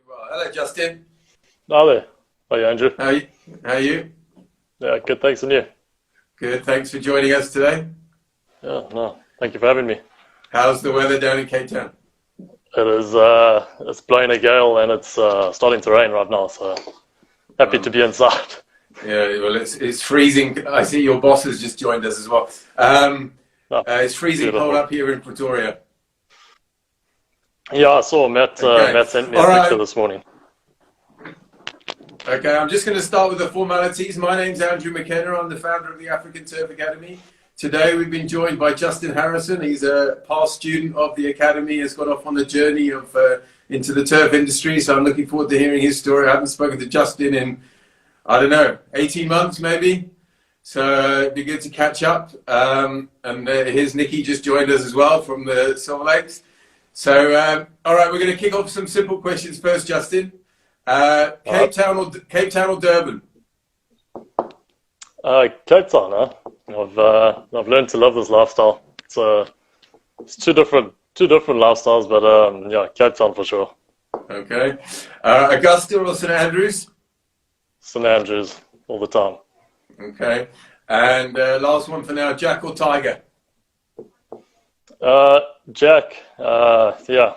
Well, hello, Justin. Hi there. Hi, Andrew. How are you? Yeah, good. Thanks, and you? Good. Thanks for joining us today. Yeah, no, thank you for having me. How's the weather down in Cape Town? It is, it's blowing a gale and it's starting to rain right now, so happy to be inside. Yeah, well, it's freezing. I see your boss has just joined us as well. It's freezing cold Beautiful. up here in Pretoria. Yeah, I saw Matt. Okay. Matt sent me All a picture right. this morning. Okay, I'm just going to start with the formalities. My name's Andrew McKenna. I'm the founder of the African Turf Academy. Today we've been joined by Justin Harrison. He's a past student of the academy, has got off on the journey of into the turf industry. So I'm looking forward to hearing his story. I haven't spoken to Justin in, I don't know, 18 months maybe. So it'd be good to catch up. And here's Nikki just joined us as well from the Silver Lakes. So, all right, we're going to kick off some simple questions first, Justin. Cape Town or Durban? Cape Town, huh? I've learned to love this lifestyle. It's two different lifestyles, but yeah, Cape Town for sure. Okay. Augusta or St Andrews? St Andrews all the time. Okay. And last one for now, Jack or Tiger? Jack, yeah,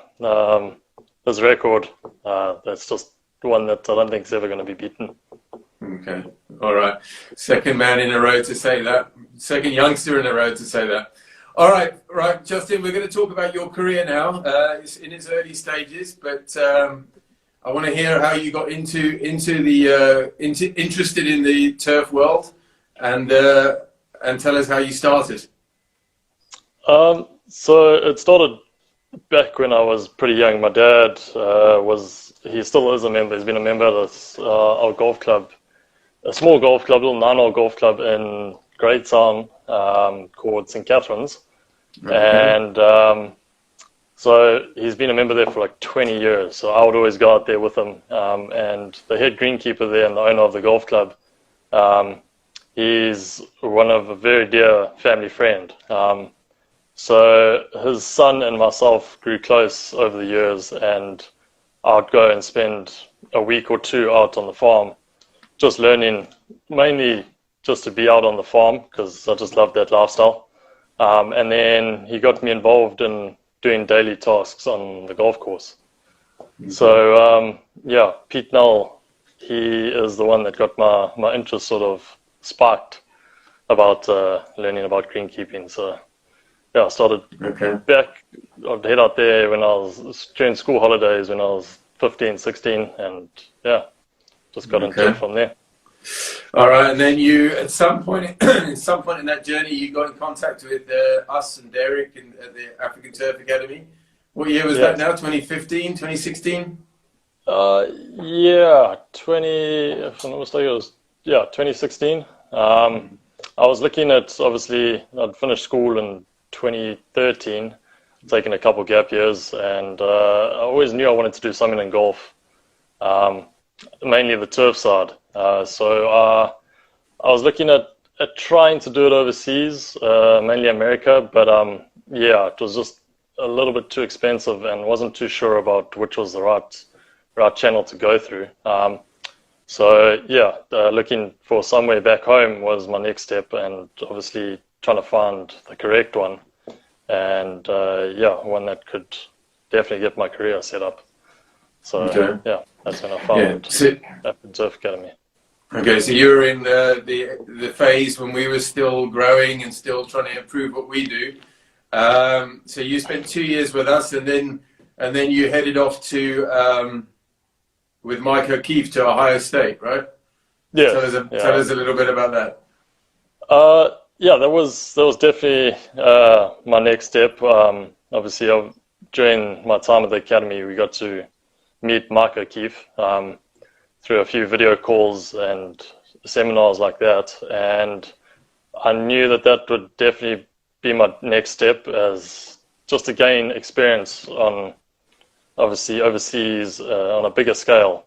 his record, that's just one that I don't think is ever going to be beaten. Okay. All right. Second man in a row to say that. Second youngster in a row to say that. All right. Right, Justin, we're going to talk about your career now. It's in its early stages, but I want to hear how you got interested in the turf world, and tell us how you started. So it started back when I was pretty young. My dad he still is a member. He's been a member of this, our golf club, a small golf club, little 9-hole golf club in Greytown, called St Catherine's. Okay. And so he's been a member there for like 20 years. So I would always go out there with him. And the head greenkeeper there and the owner of the golf club, he's one of a very dear family friend. So his son and myself grew close over the years, and I'd go and spend a week or two out on the farm, just learning, mainly just to be out on the farm because I just loved that lifestyle. And then he got me involved in doing daily tasks on the golf course. Mm-hmm. So yeah, Pete Null, he is the one that got my interest sort of sparked about learning about greenkeeping. So yeah, I started back, I'd head out there when I was during school holidays when I was 15, 16, and yeah, just got into it from there. All right, and then you, at some point, in that journey, you got in contact with us and Derek at the African Turf Academy. What year was that now? 2015, 2016? Yeah, if I'm not mistaken, it was 2016. I was looking at, obviously, I'd finished school in 2013, taken a couple gap years, and I always knew I wanted to do something in golf, mainly the turf side. So I was looking at trying to do it overseas, mainly America, but yeah, it was just a little bit too expensive and wasn't too sure about which was the right channel to go through. So yeah, looking for somewhere back home was my next step, and obviously trying to find the correct one, and yeah, one that could definitely get my career set up. So yeah, that's when I found Assistant Turf Academy. Okay, so you were in the phase when we were still growing and still trying to improve what we do. So you spent 2 years with us, and then you headed off to with Mike O'Keefe to Ohio State, right? Yeah. Tell us a little bit about that. Yeah, that was definitely my next step. Obviously, during my time at the academy, we got to meet Mike O'Keefe through a few video calls and seminars like that, and I knew that would definitely be my next step, as just to gain experience on obviously overseas on a bigger scale.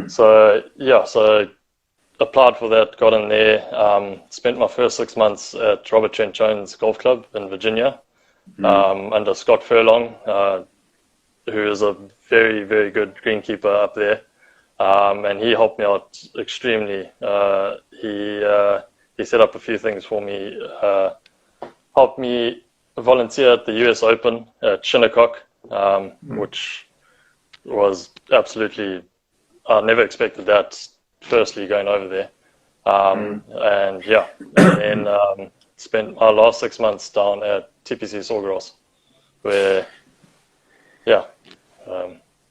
So yeah, so applied for that, got in there, spent my first 6 months at Robert Trent Jones Golf Club in Virginia, under Scott Furlong. who is a very, very good greenkeeper up there. And he helped me out extremely. He set up a few things for me, helped me volunteer at the US Open at Shinnecock, which was absolutely, I never expected that, firstly, going over there. And yeah, and then spent my last 6 months down at TPC Sawgrass, where, yeah.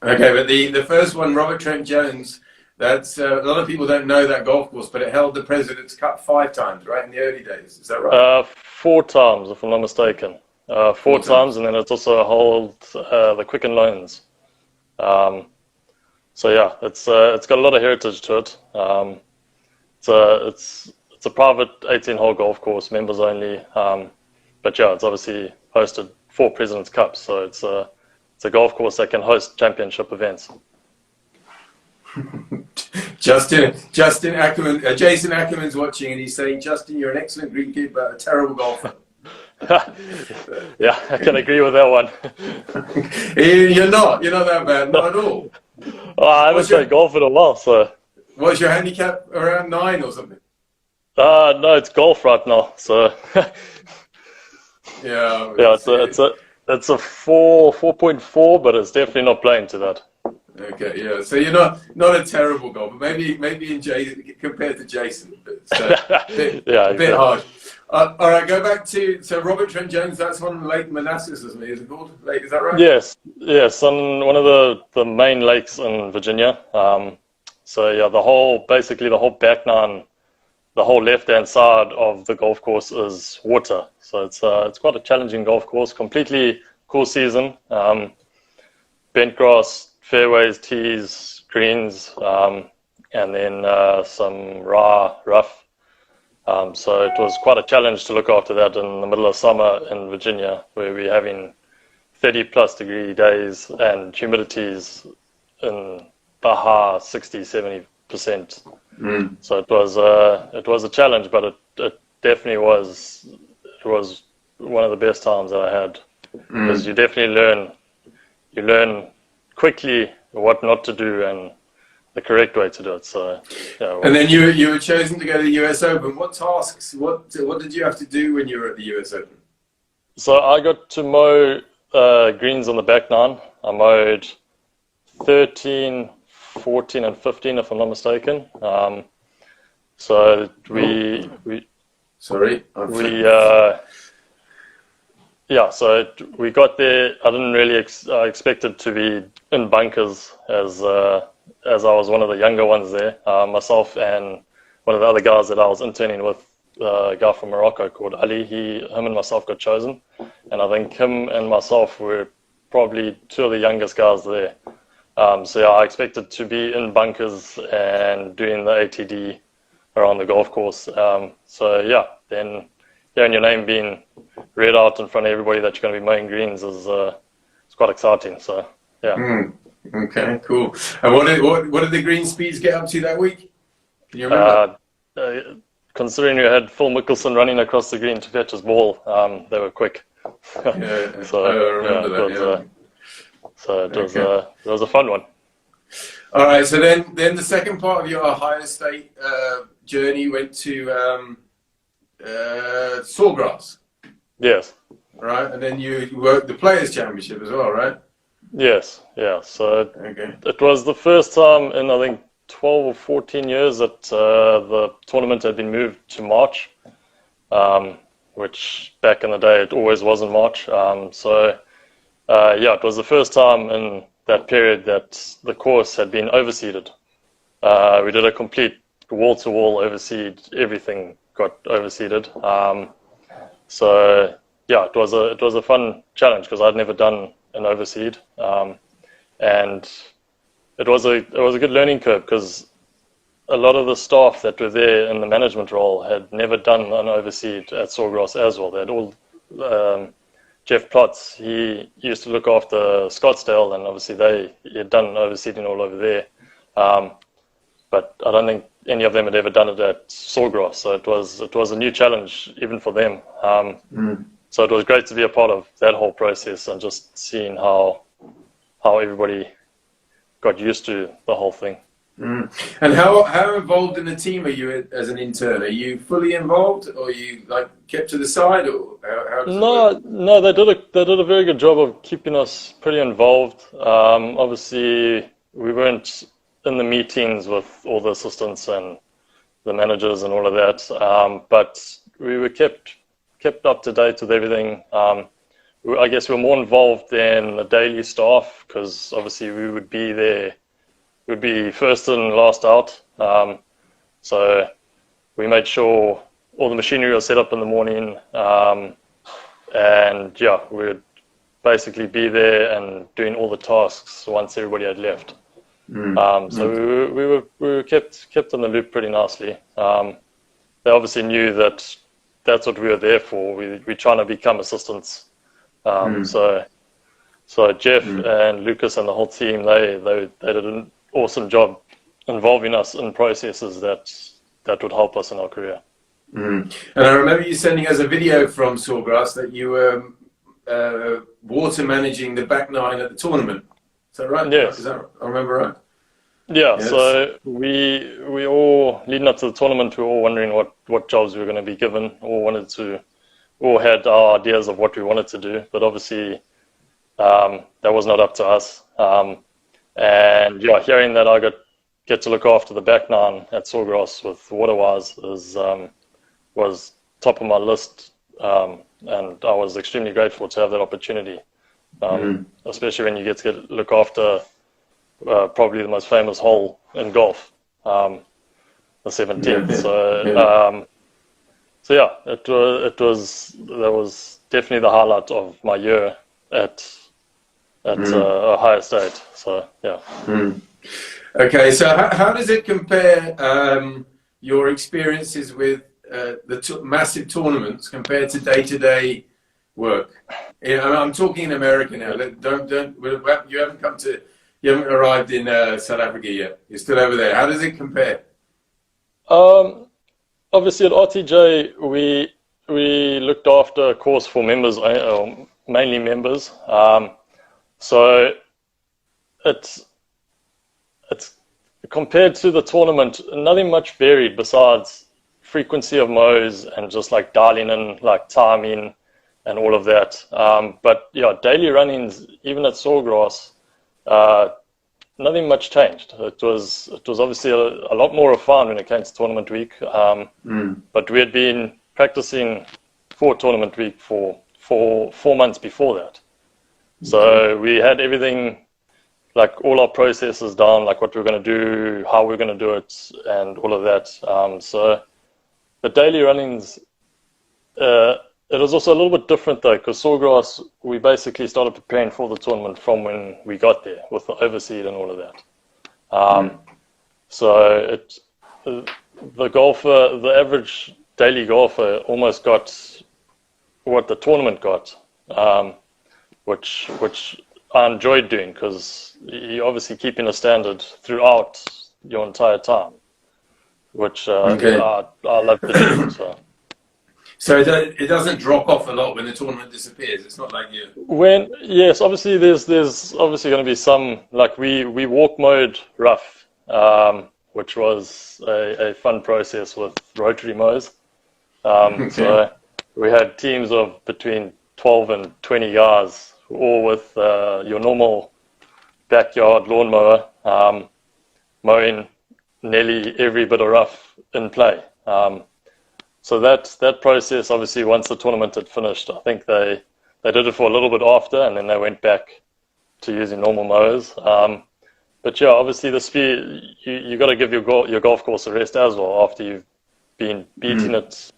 Okay, but the first one, Robert Trent Jones, that's a lot of people don't know that golf course, but it held the President's Cup 5 times, right, in the early days. Is that right? 4 times, if I'm not mistaken. 4 times, and then it's also held the Quicken Loans. So yeah, it's got a lot of heritage to it. It's a private 18-hole golf course, members only. But yeah, it's obviously hosted 4 President's Cups, so it's a golf course that can host championship events. Jason Ackerman's watching, and he's saying, Justin, you're an excellent greenkeeper, a terrible golfer. Yeah, I can agree with that one. You're not that bad, not at all. Oh, I haven't played golf in a while, so. What's your handicap, around 9 or something? No, it's golf right now, so. Yeah. It's a 4.4, but it's definitely not playing to that. Okay, yeah. So you're not a terrible golfer. Maybe in compared to Jason, but a bit harsh. All right, go back to Robert Trent Jones. That's on Lake Manassas, isn't it? Is it called? Is that right? Yes, on one of the main lakes in Virginia. So yeah, basically the whole back nine, the whole left-hand side of the golf course is water. So it's quite a challenging golf course. Completely cool season. Bent grass, fairways, tees, greens, and then some rough. So it was quite a challenge to look after that in the middle of summer in Virginia, where we're having 30+ degree days and humidities in the high 60-70%. So it was a challenge, but it definitely was. It was one of the best times that I had, because you definitely learn quickly what not to do and the correct way to do it. So yeah. And then you were chosen to go to the US Open. What tasks? What did you have to do when you were at the US Open? So I got to mow greens on the back nine. I mowed 13, 14, and 15, if I'm not mistaken. So we got there. I didn't really expect it to be in bunkers, as I was one of the younger ones there. Myself and one of the other guys that I was interning with, a guy from Morocco called Ali, him and myself got chosen, and I think him and myself were probably 2 of the youngest guys there. So yeah, I expected to be in bunkers and doing the ATD around the golf course. So yeah, then hearing your name being read out in front of everybody that you're going to be mowing greens is it's quite exciting. So yeah. Okay, cool. And what did the green speeds get up to that week? Can you remember? Considering you had Phil Mickelson running across the green to fetch his ball, they were quick. Yeah, so I remember that. So it was a fun one. All right. So then the second part of your Ohio State journey went to Sawgrass. Yes. Right, and then you worked the Players Championship as well, right? Yes. Yeah. So it was the first time in, I think, 12 or 14 years that the tournament had been moved to March, which back in the day it always was in March. It was the first time in that period that the course had been overseeded. We did a complete wall-to-wall overseed. Everything got overseeded. It was a fun challenge because I'd never done an overseed, and it was a good learning curve because a lot of the staff that were there in the management role had never done an overseed at Sawgrass as well. They had all Jeff Plotz, he used to look after Scottsdale, and obviously he had done overseeding all over there. But I don't think any of them had ever done it at Sawgrass, so it was a new challenge even for them. So it was great to be a part of that whole process and just seeing how how everybody got used to the whole thing. Mm. And how involved in the team are you as an intern? Are you fully involved, or are you like kept to the side, or how does it work? No, they did a very good job of keeping us pretty involved. Obviously, we weren't in the meetings with all the assistants and the managers and all of that, but we were kept up to date with everything. I guess we're more involved than the daily staff because obviously we would be there. We'd be first in, last out. So we made sure all the machinery was set up in the morning, and yeah, we'd basically be there and doing all the tasks once everybody had left. So we were kept in the loop pretty nicely. They obviously knew that that's what we were there for. We're trying to become assistants. So Jeff and Lucas and the whole team, they did an awesome job involving us in processes that would help us in our career. And I remember you sending us a video from Sawgrass that you were water managing the back nine at the tournament. Is that right? Yes. I remember right? Yeah, Yes. so we all, leading up to the tournament, we were all wondering what jobs we were going to be given, all had our ideas of what we wanted to do, but obviously that was not up to us. And yeah, hearing that I get to look after the back nine at Sawgrass with Waterwise was top of my list, and I was extremely grateful to have that opportunity, especially when you get to look after probably the most famous hole in golf, the 17th. So yeah, that was definitely the highlight of my year at Ohio State. So yeah. Okay, so how does it compare your experiences with the massive tournaments compared to day-to-day work? I'm talking in America now. You haven't arrived in South Africa yet. You're still over there. How does it compare? Obviously at RTJ we looked after a course for members, mainly members. So it's compared to the tournament, nothing much varied besides frequency of mows and just like dialing in like timing and all of that. But yeah, daily runnings, even at Sawgrass, nothing much changed. It was obviously a lot more of fun when it came to tournament week. But we had been practicing for tournament week for 4 months before that. So we had everything, like all our processes down, like what we were going to do, how we were going to do it, and all of that. So the daily runnings, it was also a little bit different though, because Sawgrass, we basically started preparing for the tournament from when we got there with the overseed and all of that. So the average daily golfer almost got what the tournament got, which I enjoyed doing because you're obviously keeping a standard throughout your entire time, which I love to do. So it doesn't drop off a lot when the tournament disappears. It's not like you. Yes, obviously there's obviously going to be some, like we walk mode rough, which was a fun process with rotary mows. So we had teams of between 12 and 20 guys, all with your normal backyard lawnmower, mowing nearly every bit of rough in play. So that process, obviously, once the tournament had finished, I think they did it for a little bit after, and then they went back to using normal mowers. But yeah, obviously the speed, you got to give your golf course a rest as well after you've been beating it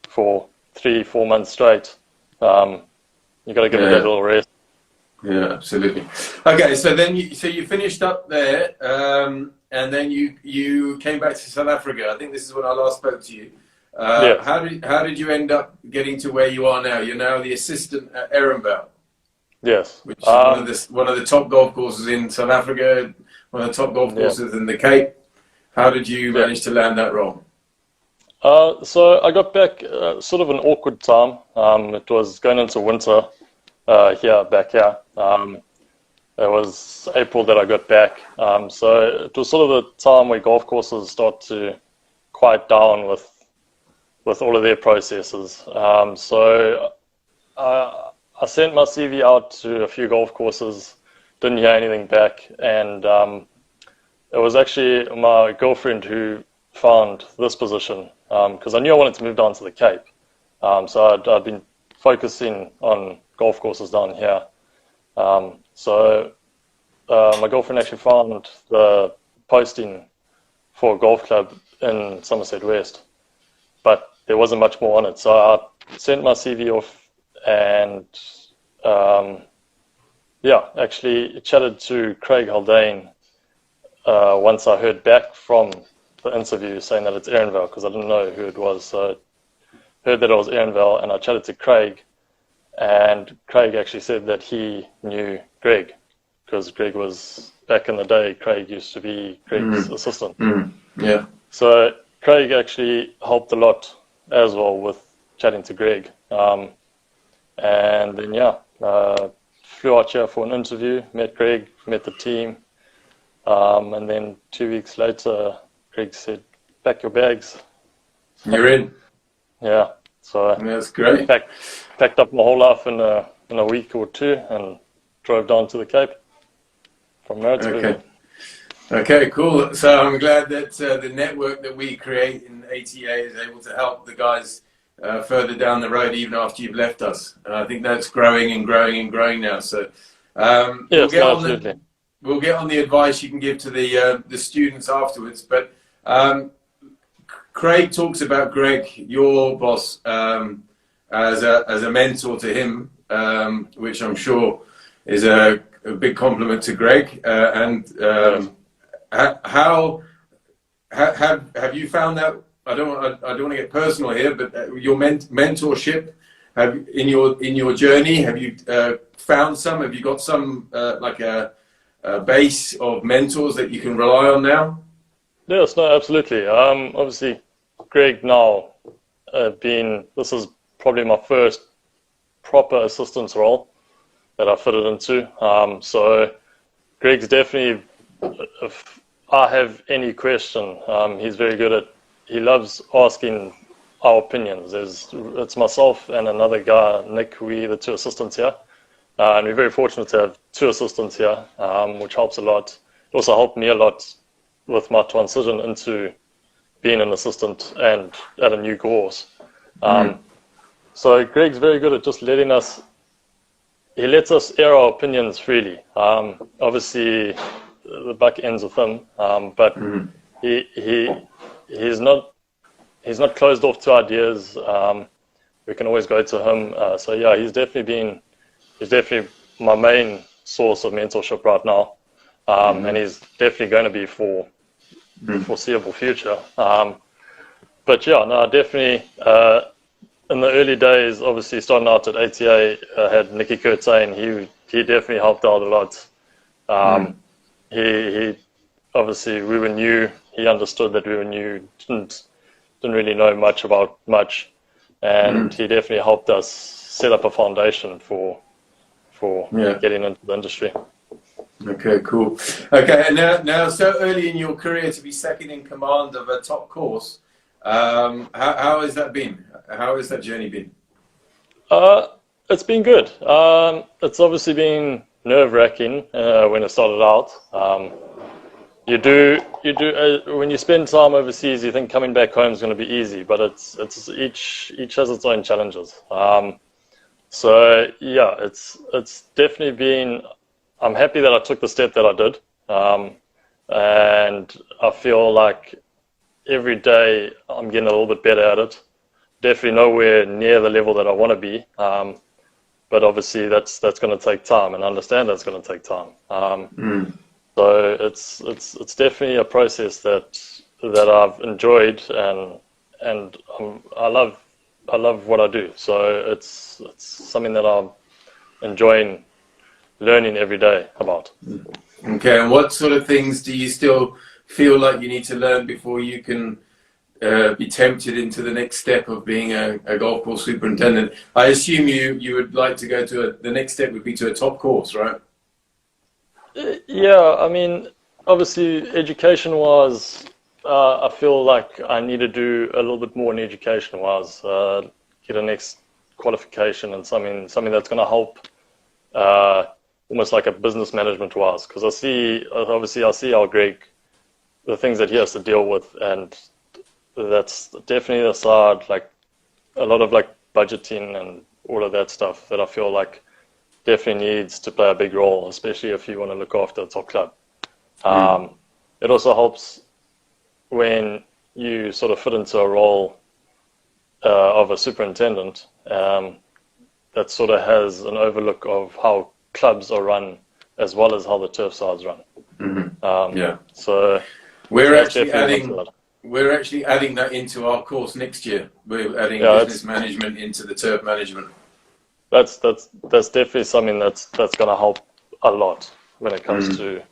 for 3-4 months straight. You got to give it a little rest. Yeah, absolutely. Okay, so then you finished up there, and then you came back to South Africa. I think this is when I last spoke to you. Yes. How did you end up getting to where you are now? You're now the assistant at Erinvale. Yes. Which is one of the top golf courses in South Africa, one of the top golf courses in the Cape. How did you manage to land that role? So I got back sort of an awkward time. It was going into winter back here. it was April that I got back. So it was sort of the time where golf courses start to quiet down with all of their processes. So I sent my CV out to a few golf courses, didn't hear anything back, and it was actually my girlfriend who found this position, because I knew I wanted to move down to the Cape. So I'd been focusing on golf courses down here. So my girlfriend actually found the posting for a golf club in Somerset West, but there wasn't much more on it. So I sent my CV off and actually chatted to Craig Haldane once I heard back from the interview saying that it's Erinvale, because I didn't know who it was. So I heard that it was Erinvale, and I chatted to Craig, and Craig actually said that he knew Greg, because Greg was, back in the day, Craig used to be Greg's assistant. Yeah. So Craig actually helped a lot as well with chatting to Greg. And then, flew out here for an interview, met Greg, met the team. And then 2 weeks later, Greg said, pack your bags. You're in. Yeah. So that's great. Packed up my whole life in a week or two and drove down to the Cape from there to Okay. Okay, cool. So I'm glad that the network that we create in ATA is able to help the guys further down the road, even after you've left us. And I think that's growing and growing and growing now. So absolutely. We'll get on the advice you can give to the students afterwards. But Craig talks about Greg, your boss, as a mentor to him, which I'm sure is a big compliment to Greg. How have you found that? I don't want to get personal here, but your mentorship in your journey, have you found some? Have you got some like a base of mentors that you can rely on now? Yes, no, absolutely. Obviously, Greg now this is probably my first proper assistance role that I fitted into. So Greg's definitely, if I have any question, he's very good at, he loves asking our opinions. It's myself and another guy, Nick, we're the two assistants here. And we're very fortunate to have two assistants here, which helps a lot. It also helped me a lot with my transition into being an assistant and at a new course. So Greg's very good at just he lets us air our opinions freely. Obviously, the buck ends with him, but he's not closed off to ideas. We can always go to him. So yeah, he's definitely my main source of mentorship right now, and he's definitely going to be for the foreseeable future. But yeah, no, definitely. In the early days, obviously starting out at ATA, I had Nicky Curtain. He definitely helped out a lot. He obviously, we were new. He understood that we were new. Didn't really know much about much, and he definitely helped us set up a foundation for getting into the industry. Okay, cool. Okay, and now so early in your career to be second in command of a top course, how has that been? How has that journey been? It's been good. It's obviously been nerve-wracking when it started out. You do when you spend time overseas, you think coming back home is going to be easy, but it's each has its own challenges. So yeah, it's definitely been. I'm happy that I took the step that I did, and I feel like every day I'm getting a little bit better at it. Definitely nowhere near the level that I want to be, but obviously that's going to take time, and I understand that's going to take time. So it's definitely a process that I've enjoyed, and I love what I do. So it's something that I'm enjoying learning every day about. Okay, and what sort of things do you still feel like you need to learn before you can be tempted into the next step of being a golf course superintendent? I assume you would like to go to the next step would be to a top course, right? Yeah, I mean, obviously, education-wise, I feel like I need to do a little bit more in education-wise, get a next qualification and something that's going to help, uh, almost like a business management-wise. Because I see how Greg, the things that he has to deal with, and that's definitely the side, like a lot of like budgeting and all of that stuff that I feel like definitely needs to play a big role, especially if you want to look after a top club. It also helps when you sort of fit into a role of a superintendent that sort of has an overlook of how clubs are run as well as how the turf sides run. Yeah. So We're that's actually definitely adding one to we're actually adding that into our course next year. We're adding yeah, business management into the turf management. that's definitely something that's going to help a lot when it comes to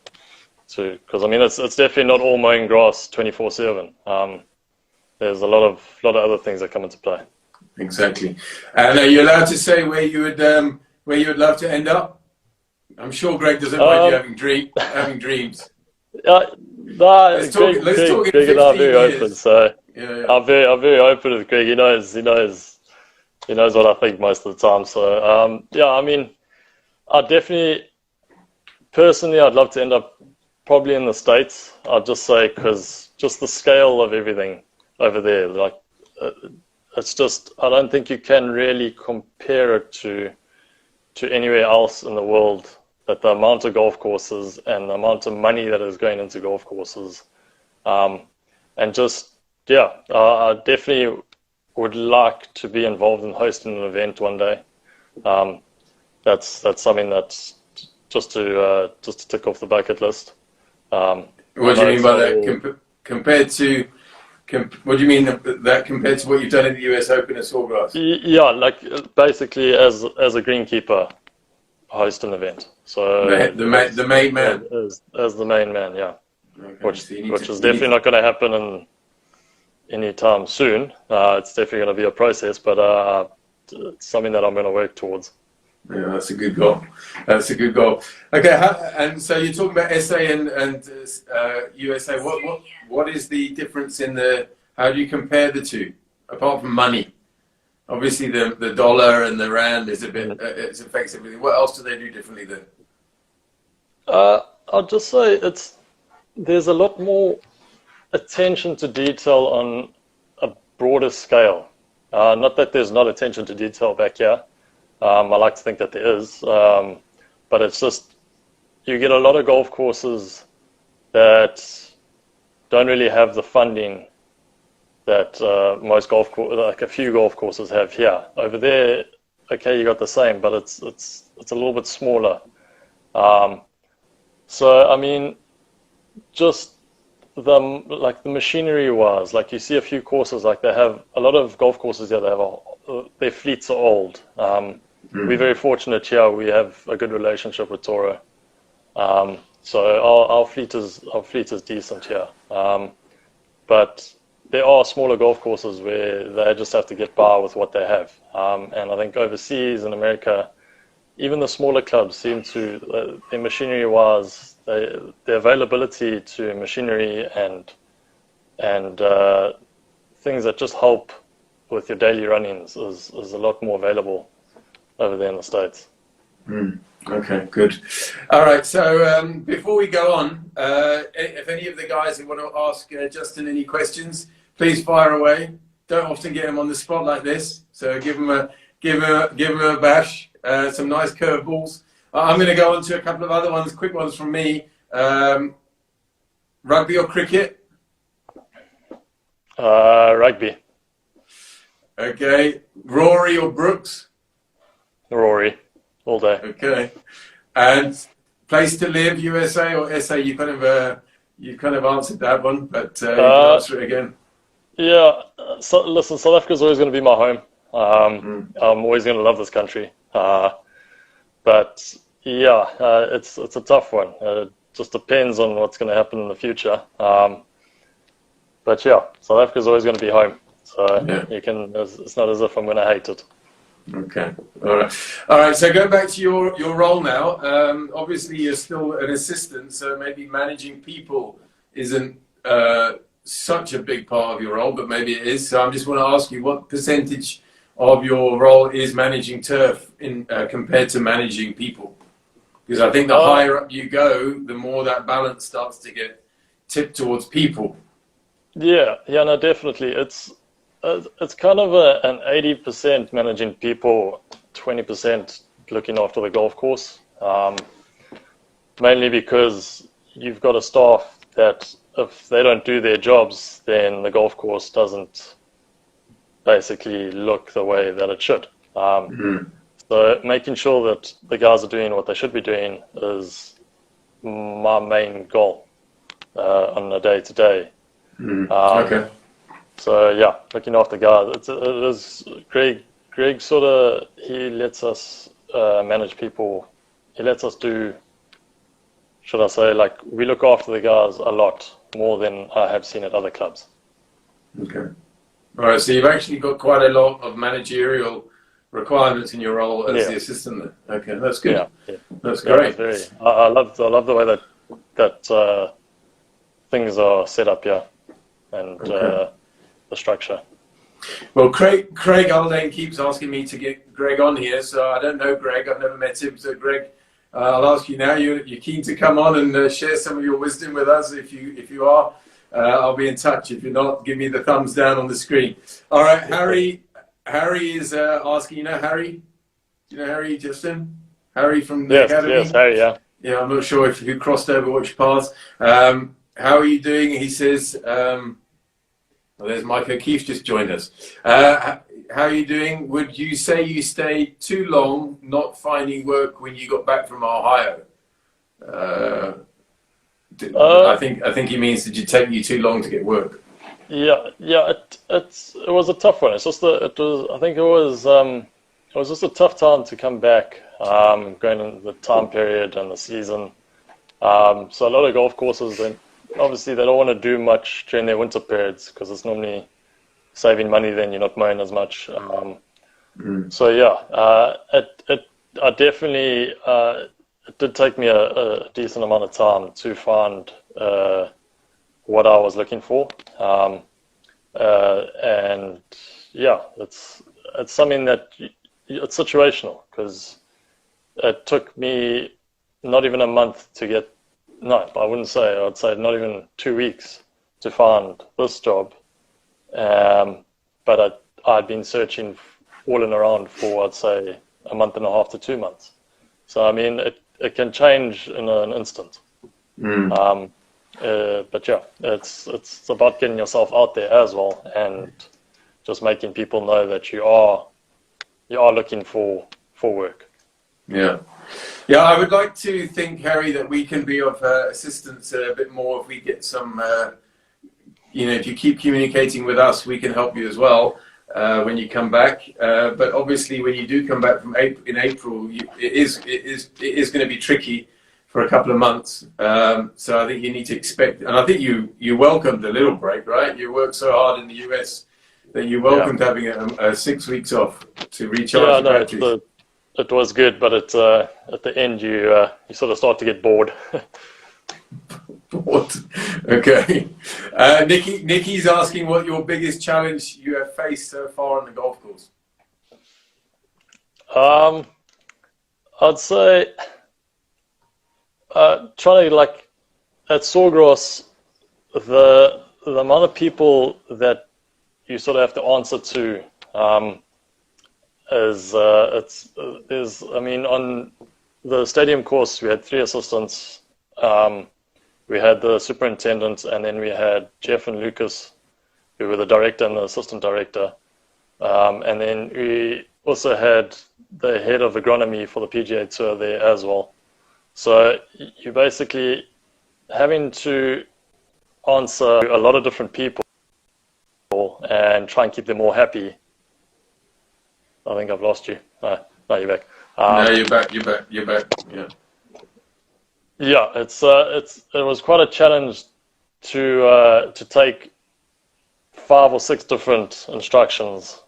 because I mean it's definitely not all mowing grass 24/7. There's a lot of other things that come into play. Exactly. And are you allowed to say where you would love to end up? I'm sure Greg doesn't mind you having dreams. Let's talk in Greg 15 and I are very open, years. so Yeah. I'm very open with Greg. He knows what I think most of the time. So yeah, I mean, I definitely personally I'd love to end up probably in the States. I'd just say because just the scale of everything over there, like it's just I don't think you can really compare it to anywhere else in the world. That the amount of golf courses and the amount of money that is going into golf courses, and just yeah, I definitely would like to be involved in hosting an event one day. That's something that's just to tick off the bucket list. What do you mean by that? Compared to what do you mean that compared to what you've done in the US Open at Sawgrass? Yeah, like basically as a greenkeeper, host an event. So the main man as the main man, yeah. Okay, Which so is definitely not going to happen in anytime soon. It's definitely going to be a process, but it's something that I'm going to work towards. Yeah, that's a good goal. That's a good goal. Okay, and so you're talking about SA and USA. What is the difference in the? How do you compare the two? Apart from money, obviously the dollar and the rand is a bit it affects everything. What else do they do differently then? I'll just say there's a lot more attention to detail on a broader scale. Not that there's not attention to detail back here. I like to think that there is, but it's just you get a lot of golf courses that don't really have the funding that most like a few golf courses have here. Over there, okay, you got the same, but it's a little bit smaller. So I mean, just the machinery wise, like you see a few courses, like they have a lot of golf courses here. They have their fleets are old. We're very fortunate here. We have a good relationship with Toro, so our fleet is decent here. But there are smaller golf courses where they just have to get by with what they have. And I think overseas in America, even the smaller clubs seem to, their machinery wise, the availability to machinery and things that just help with your daily run-ins is a lot more available over there in the States. Okay, good. All right, so before we go on, if any of the guys who want to ask Justin any questions, please fire away. Don't often get him on the spot like this, so give him a bash. Some nice curveballs. I'm going to go on to a couple of other ones, quick ones from me. Rugby or cricket? Rugby. Okay. Rory or Brooks? Rory, all day. Okay. And place to live, USA or SA? You kind of answered that one, but you can answer it again. Yeah. So listen, South Africa's always going to be my home. I'm always going to love this country. But yeah, it's a tough one. It just depends on what's going to happen in the future. But yeah, South Africa's always going to be home. So yeah. It's not as if I'm going to hate it. Okay. All right. All right. So go back to your role now. Obviously, you're still an assistant, so maybe managing people isn't such a big part of your role, but maybe it is. So I just want to ask you, what percentage of your role is managing turf in compared to managing people? Because I think the higher up you go, the more that balance starts to get tipped towards people. Yeah, no, definitely. It's kind of an 80% managing people, 20% looking after the golf course. Mainly because you've got a staff that if they don't do their jobs, then the golf course doesn't basically look the way that it should. So making sure that the guys are doing what they should be doing is my main goal on a day-to-day. Okay. So yeah, looking after guys. It is Greg. Greg sort of, he lets us manage people. He lets us do, should I say, like we look after the guys a lot more than I have seen at other clubs. Okay. All right. So you've actually got quite a lot of managerial requirements in your role as the assistant there. Okay, that's good. Yeah. That's great. I love the way that things are set up here and the structure. Well, Craig Aldane keeps asking me to get Greg on here, so I don't know Greg. I've never met him. So Greg, I'll ask you now. You're keen to come on and share some of your wisdom with us. If you are, I'll be in touch. If you're not, give me the thumbs down on the screen. All right, Harry is asking. You know Harry? Do you know Harry, Justin? Harry from the Academy? Yes, Harry, yeah. Yeah, I'm not sure if you crossed over which paths. How are you doing? He says, well, there's Mike O'Keefe just joined us. How are you doing? Would you say you stayed too long not finding work when you got back from Ohio? I think he means, did it take you too long to get work? Yeah. It was a tough one. I think it was just a tough time to come back, going in the time period and the season. So a lot of golf courses, obviously they don't want to do much during their winter periods because it's normally saving money, then you're not mowing as much. So yeah, I definitely, it did take me a decent amount of time to find what I was looking for. And yeah, it's something that it's situational because it took me not even a month to get, no, I wouldn't say, I'd say not even 2 weeks to find this job. But I'd been searching all and around for, I'd say, a month and a half to 2 months. So, I mean, it can change in an instant. But yeah, it's about getting yourself out there as well and just making people know that you are looking for work. Yeah. Yeah, I would like to think, Harry, that we can be of assistance a bit more if we get some, if you keep communicating with us, we can help you as well when you come back. But obviously, when you do come back in April, it is going to be tricky for a couple of months. So I think you need to expect, and I think you welcomed a little break, right? You worked so hard in the US that you welcomed having 6 weeks off to recharge your batteries. It was good, but at the end you sort of start to get bored. Bored. Okay. Nikki's asking what your biggest challenge you have faced so far on the golf course. I'd say trying to, like, at Sawgrass, the amount of people that you sort of have to answer to I mean, on the stadium course we had 3 assistants. We had the superintendent, and then we had Jeff and Lucas, who were the director and the assistant director. And then we also had the head of agronomy for the PGA Tour there as well. So you're basically having to answer a lot of different people and try and keep them all happy. I think I've lost you. No, you're back. No, you're back. Yeah. Yeah, it was quite a challenge to take 5 or 6 different instructions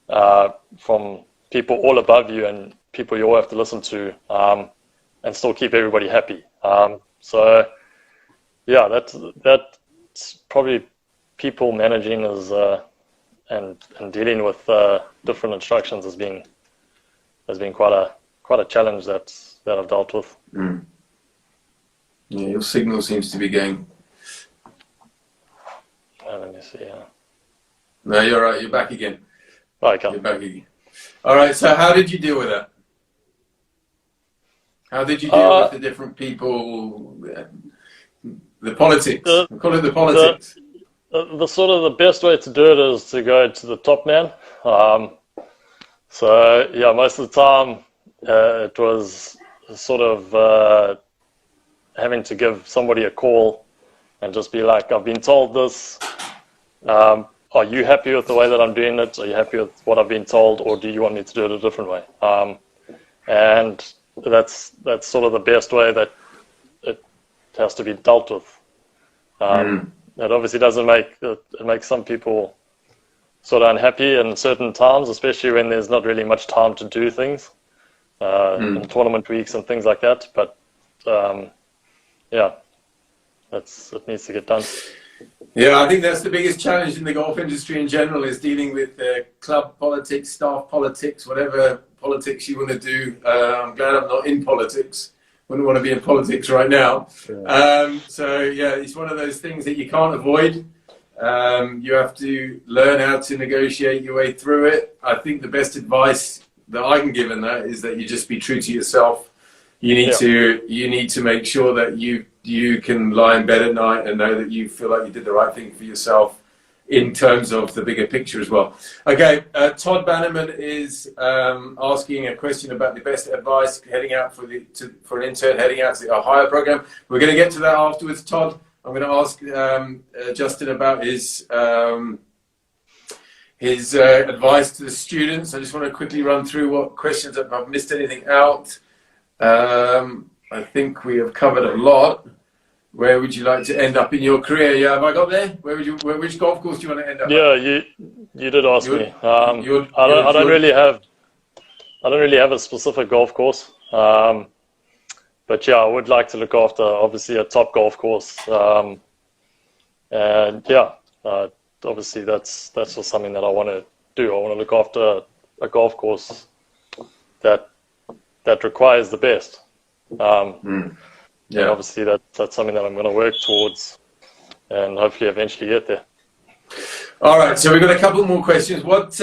from people all above you and people you all have to listen to, and still keep everybody happy. So yeah, that's probably people managing is and dealing with different instructions has been quite a challenge that I've dealt with. Mm. Yeah, your signal seems to be going. Let me see. No, you're right. You're back again. Okay. You're back again. All right. So, how did you deal with that? How did you deal with the different people, the politics? We call it the politics. The sort of the best way to do it is to go to the top man. So yeah, most of the time it was sort of having to give somebody a call and just be like, I've been told this. Are you happy with the way that I'm doing it? Are you happy with what I've been told, or do you want me to do it a different way? And that's sort of the best way that it has to be dealt with. It obviously doesn't make it makes some people sort of unhappy in certain times, especially when there's not really much time to do things in tournament weeks and things like that. But yeah, it needs to get done. Yeah, I think that's the biggest challenge in the golf industry in general, is dealing with club politics, staff politics, whatever politics you want to do. I'm glad I'm not in politics. Wouldn't want to be in politics right now. Yeah. So yeah, it's one of those things that you can't avoid. You have to learn how to negotiate your way through it. I think the best advice that I can give in that is that you just be true to yourself. You need to make sure that you can lie in bed at night and know that you feel like you did the right thing for yourself in terms of the bigger picture as well. Okay, Todd Bannerman is asking a question about the best advice heading out for an intern heading out to the Ohio program. We're going to get to that afterwards, Todd. I'm going to ask Justin about his advice to the students. I just want to quickly run through what questions, if I've missed anything out. I think we have covered a lot. Where would you like to end up in your career? Yeah, have I got there? Which golf course do you want to end up? Yeah, you did ask me. I don't really have a specific golf course. But yeah, I would like to look after obviously a top golf course. And yeah, obviously that's just something that I want to do. I want to look after a golf course that requires the best. Yeah, and obviously that's something that I'm going to work towards, and hopefully eventually get there. All right, so we've got a couple more questions. What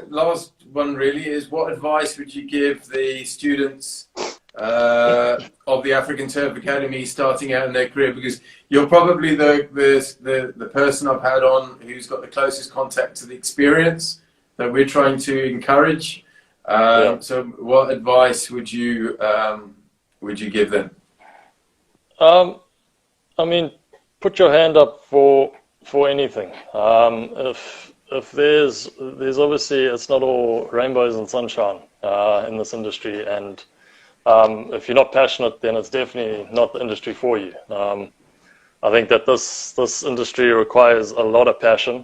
last one really is, what advice would you give the students of the African Turf Academy starting out in their career? Because you're probably the person I've had on who's got the closest contact to the experience that we're trying to encourage. So what advice would you give them? I mean, put your hand up for anything. If there's obviously, it's not all rainbows and sunshine in this industry, and if you're not passionate, then it's definitely not the industry for you. I think that this industry requires a lot of passion.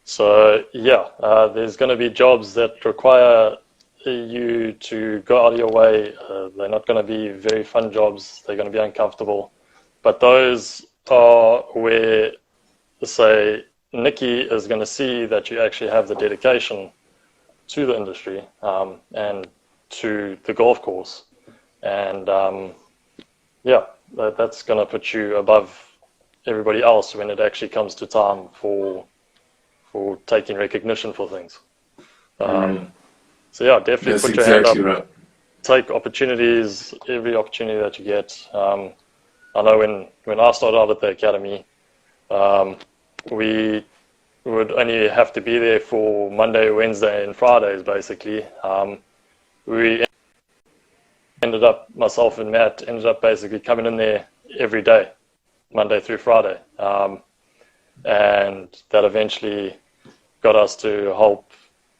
So yeah, there's going to be jobs that require you to go out of your way. They're not going to be very fun jobs. They're going to be uncomfortable. But those are where, say, Nikki is going to see that you actually have the dedication to the industry and to the golf course. And yeah, that's going to put you above everybody else when it actually comes to time for taking recognition for things. So yeah, definitely That's put your hand up. Right. Take opportunities, every opportunity that you get. I know when I started out at the academy, we would only have to be there for Monday, Wednesday, and Fridays basically. We ended up, myself and Matt, ended up basically coming in there every day, Monday through Friday, and that eventually got us to help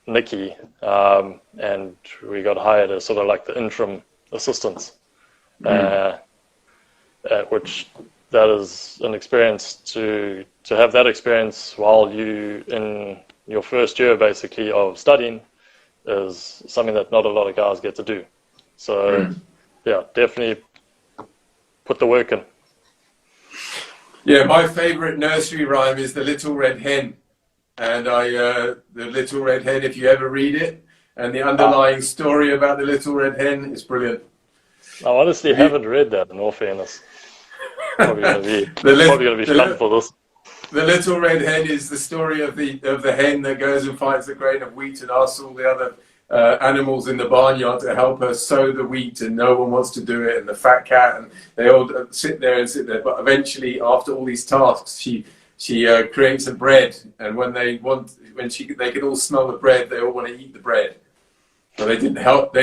Nikki, and we got hired as sort of like the interim assistants, which that is an experience to have that experience while you in your first year basically of studying, is something that not a lot of guys get to do. So, yeah, definitely put the work in. Yeah, my favorite nursery rhyme is The Little Red Hen. And The Little Red Hen, if you ever read it, and the underlying story about the Little Red Hen is brilliant. I honestly haven't read that, in all fairness. Probably going to be fun for this. The Little Red Hen is the story of the hen that goes and finds the grain of wheat and asks all the other animals in the barnyard to help her sow the wheat, and no one wants to do it, and the fat cat, and they all sit there, but eventually, after all these tasks, she creates a bread, and when they can all smell the bread, they all want to eat the bread. But they didn't help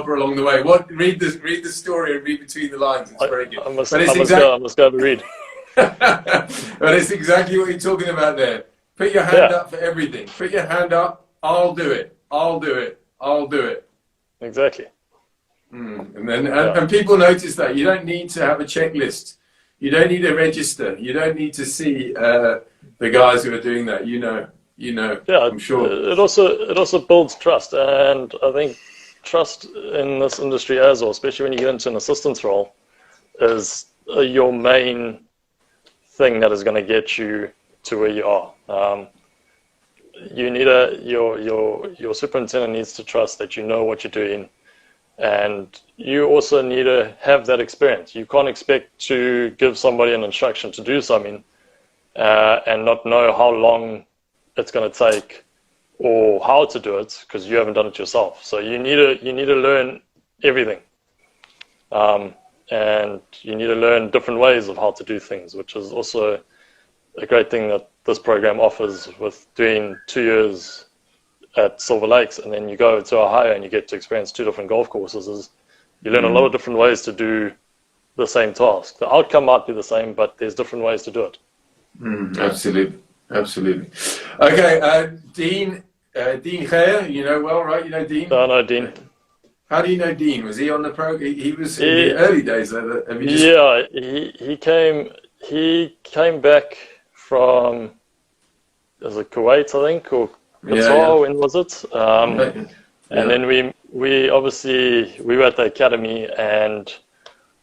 her along the way. Read the story and read between the lines. It's very good. I must go to read. But it's exactly what you're talking about there. Put your hand up for everything. Put your hand up. I'll do it. I'll do it. I'll do it. Exactly. And people notice that. You don't need to have a checklist. You don't need a register. You don't need to see the guys who are doing that. You know. Yeah, I'm sure. It also builds trust, and I think trust in this industry as well, especially when you get into an assistance role, is your main thing that is going to get you to where you are. You need your superintendent needs to trust that you know what you're doing, and you also need to have that experience. You can't expect to give somebody an instruction to do something and not know how long it's going to take or how to do it, because you haven't done it yourself. So you need to learn everything, and you need to learn different ways of how to do things, which is also a great thing that this program offers, with doing 2 years at Silver Lakes and then you go to Ohio and you get to experience 2 different golf courses. Is you learn a lot of different ways to do the same task. The outcome might be the same, but there's different ways to do it. Absolutely. Okay, Dean Khair, you know well, right? You know Dean? I know Dean. How do you know Dean? Was he on the program? He was in the early days. He came back from, was it Kuwait, I think, or Qatar, when was it? And then we obviously, we were at the academy, and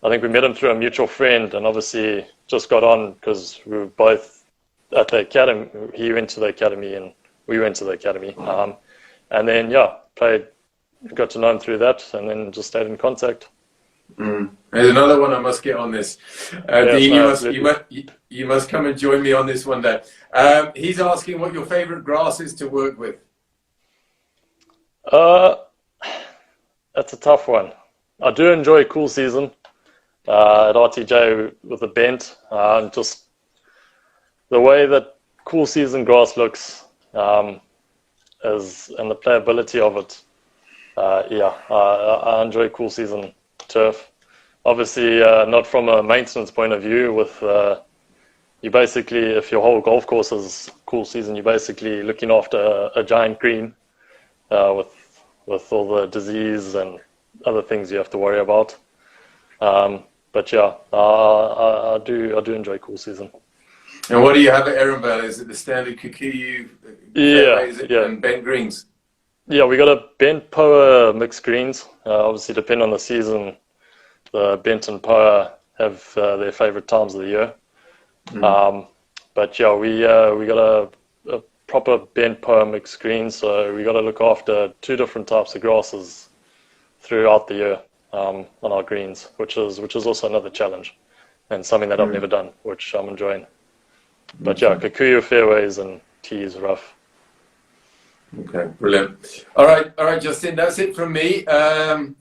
I think we met him through a mutual friend, and obviously just got on because we were both at the academy. He went to the academy and we went to the academy. And then, got to know him through that, and then just stayed in contact. There's another one I must get on this. Dean, you must come and join me on this one day. He's asking what your favorite grass is to work with. That's a tough one. I do enjoy cool season at RTJ with the bent. Just the way that cool season grass looks, and the playability of it. I enjoy cool season turf. Obviously, not from a maintenance point of view. With you basically, if your whole golf course is cool season, you're basically looking after a giant green with all the disease and other things you have to worry about. But yeah, I do enjoy cool season. And what do you have at Erinvale? Is it the standard Kikuyu? And bent greens? Yeah, we got a bent Poa mixed greens. Obviously, depending on the season, the bent and Poa have their favorite times of the year. But yeah, we got a proper bent Poa mixed green, so we got to look after 2 different types of grasses throughout the year on our greens, which is also another challenge and something that I've never done, which I'm enjoying. But yeah, Kikuyu fairways and tees rough. Okay, brilliant. All right, Justin, that's it from me. How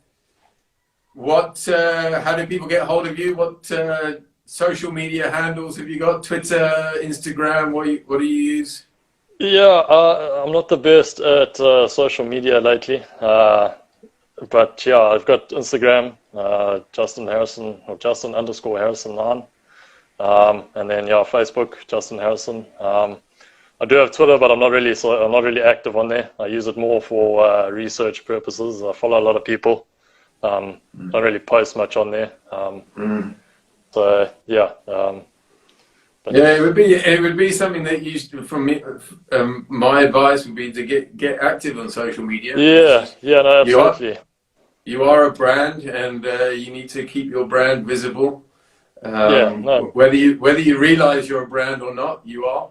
do people get hold of you? What social media handles have you got? Twitter, Instagram, what do you use? Yeah, I'm not the best at social media lately. But yeah, I've got Instagram, Justin Harrison, or Justin_Harrison9. And then yeah, Facebook, Justin Harrison. I do have Twitter, but I'm not really active on there. I use it more for research purposes. I follow a lot of people. Don't really post much on there. So yeah, But Yeah, it would be something that you from me. My advice would be to get active on social media. yeah, no, You are absolutely. you are a brand, and you need to keep your brand visible. Yeah, no, Whether you realize you're a brand or not, you are.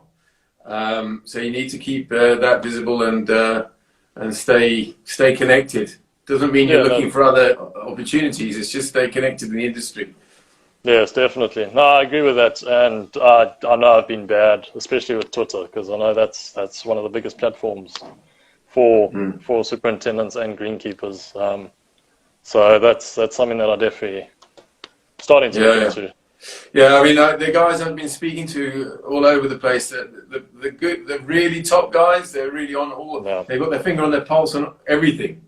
So you need to keep that visible and stay connected. Doesn't mean you're yeah, looking no, for other opportunities. It's just stay connected in the industry. yes, definitely. No, I agree with that, and I know I've been bad, especially with Twitter, because I know that's one of the biggest platforms for superintendents and greenkeepers. So that's something that I definitely starting to look Yeah, into. yeah. I mean, the guys I've been speaking to all over the place, the really top guys, they're really on all. Yeah, They've got their finger on their pulse on everything.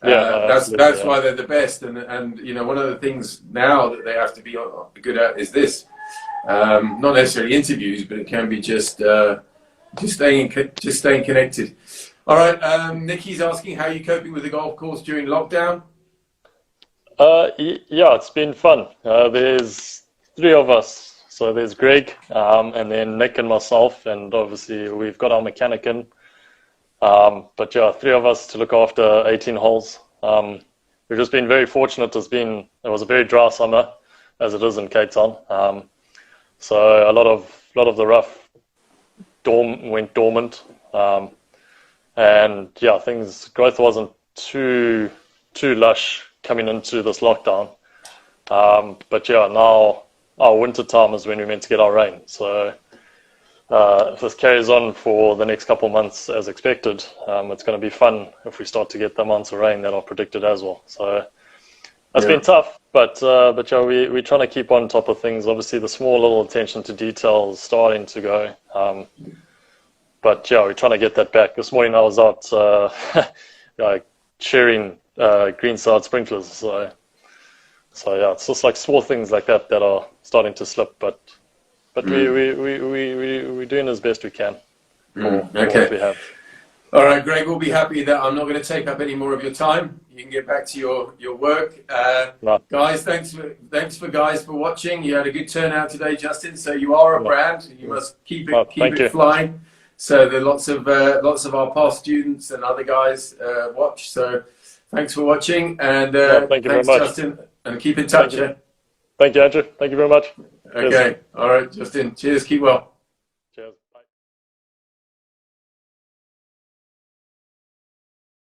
yeah, no, absolutely. That's Yeah, why they're the best. And you know, one of the things now that they have to be good at is this. Not necessarily interviews, but it can be just staying connected. All right. Nikki's asking, how are you coping with the golf course during lockdown? yeah, it's been fun. There's three of us, so there's Greg, and then Nick and myself, and obviously we've got our mechanic in. But yeah, three of us to look after 18 holes. We've just been very fortunate. It was a very dry summer, as it is in Cape Town. So a lot of the rough went dormant, and yeah, growth wasn't too lush coming into this lockdown. But yeah, now our winter time is when we're meant to get our rain. So if this carries on for the next couple of months as expected, it's going to be fun if we start to get the amounts of rain that are predicted as well. So it's been tough, but yeah, we're trying to keep on top of things. Obviously, the small little attention to detail is starting to go. But yeah, we're trying to get that back. This morning I was out sharing greenside sprinklers. So yeah, it's just like small things like that are starting to slip, but we're doing as best we can for what we have. All right, Greg, we'll be happy that I'm not going to take up any more of your time. You can get back to your work. No. Guys, thanks for watching. You had a good turnout today, Justin. So you are a brand. You must keep it flying. So there are lots of our past students and other guys watch. So thanks for watching, and thank you thanks, very much. Justin, and keep in touch. Thank you, Andrew. Thank you very much. Okay. Cheers. All right, Justin. Cheers. Keep well.